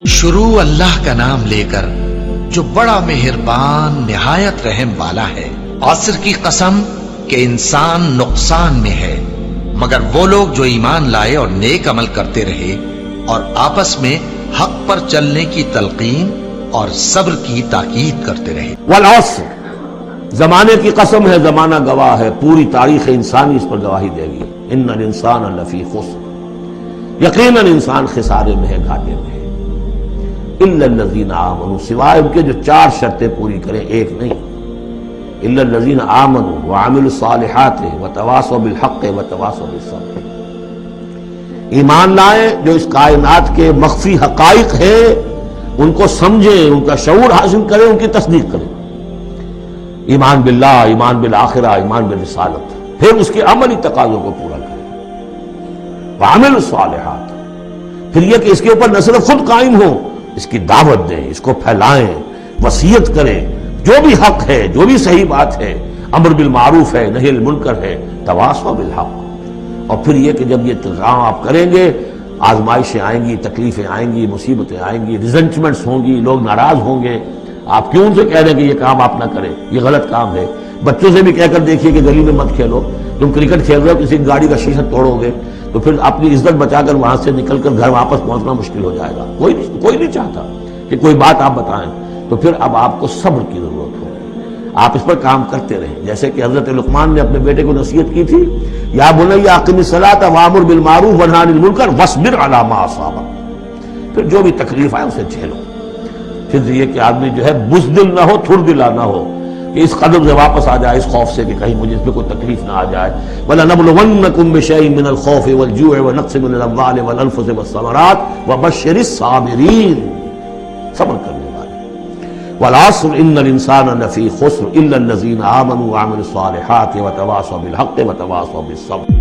شروع اللہ کا نام لے کر جو بڑا مہربان نہایت رحم والا ہے۔ عصر کی قسم کہ انسان نقصان میں ہے مگر وہ لوگ جو ایمان لائے اور نیک عمل کرتے رہے اور آپس میں حق پر چلنے کی تلقین اور صبر کی تاکید کرتے رہے۔ والعصر، زمانے کی قسم ہے، زمانہ گواہ ہے، پوری تاریخ انسانی اس پر گواہی دے گی۔ ان الانسان لفی خسر، یقیناً انسان خسارے میں ہے، گھاٹے میں ہے۔ الا الذین آمنوا، سوائے ان کے جو چار شرطیں پوری کریں، ایک نہیں۔ الا الذین آمنوا وعملوا الصالحات وتواصوا بالحق وتواصوا بالصبر، ایمان لائیں، جو اس کائنات کے مخفی حقائق ہیں ان کو سمجھیں، ان کا شعور حاصل کریں، ان کی تصدیق کریں۔ ایمان باللہ، ایمان بالآخرہ، ایمان بالرسالت، پھر اس کے عملی تقاضوں کو پورا کریں۔ وعملوا الصالحات، پھر یہ کہ اس کے اوپر نہ صرف خود قائم ہوں، اس کی دعوت دیں، اس کو پھیلائیں، وصیت کریں، جو بھی حق ہے، جو بھی صحیح بات ہے، امر بالمعروف ہے، نہی عن المنکر ہے، تواصوا بالحق۔ اور پھر یہ کہ جب یہ کام آپ کریں گے، آزمائشیں آئیں گی، تکلیفیں آئیں گی، مصیبتیں آئیں گی، ریزنٹمنٹس ہوں گی، لوگ ناراض ہوں گے۔ آپ کیوں ان سے کہہ رہے ہیں کہ یہ کام آپ نہ کریں، یہ غلط کام ہے؟ بچوں سے بھی کہہ کر دیکھیے کہ گلی میں مت کھیلو، تم کرکٹ کھیل رہے ہو، کسی گاڑی کا شیشہ توڑو گے تو پھر اپنی عزت بچا کر وہاں سے نکل کر گھر واپس پہنچنا مشکل ہو جائے گا۔ کوئی نہیں چاہتا کہ کوئی بات آپ بتائیں، تو پھر اب آپ کو صبر کی ضرورت ہوگی، آپ اس پر کام کرتے رہیں۔ جیسے کہ حضرت لقمان نے اپنے بیٹے کو نصیحت کی تھی، یا بنی اقم الصلاۃ وامر بالمعروف ونہی عن المنکر واصبر علی ما اصابک، پھر جو بھی تکلیف آئے اسے جھیلو۔ پھر یہ کہ آدمی جو ہے بزدل نہ ہو، تھردلا نہ ہو، کہ اس قدم سے واپس آ جائے اس خوف سے کہ کہیں مجھے اس میں کوئی تکلیف نہ آ جائے۔ وَلَنَبْلُوَنَّكُمْ بِشَيْءٍ مِّنَ الْخَوْفِ وَالْجُوعِ وَنَقْصٍ مِّنَ الْأَمْوَالِ وَالْأَنفُسِ وَالثَّمَرَاتِ وَبَشِّرِ الصَّابِرِينَ، صبر کرنے والے۔ وَالْعَصْرِ إِنَّ الْإِنسَانَ لَفِي خُسْرٍ إِلَّا الَّذِينَ آمَنُوا وَعَمِلُوا الصَّالِحَاتِ وَتَوَاصَوْا بِالْحَقِّ وَتَوَاصَوْا بِالصَّبْرِ۔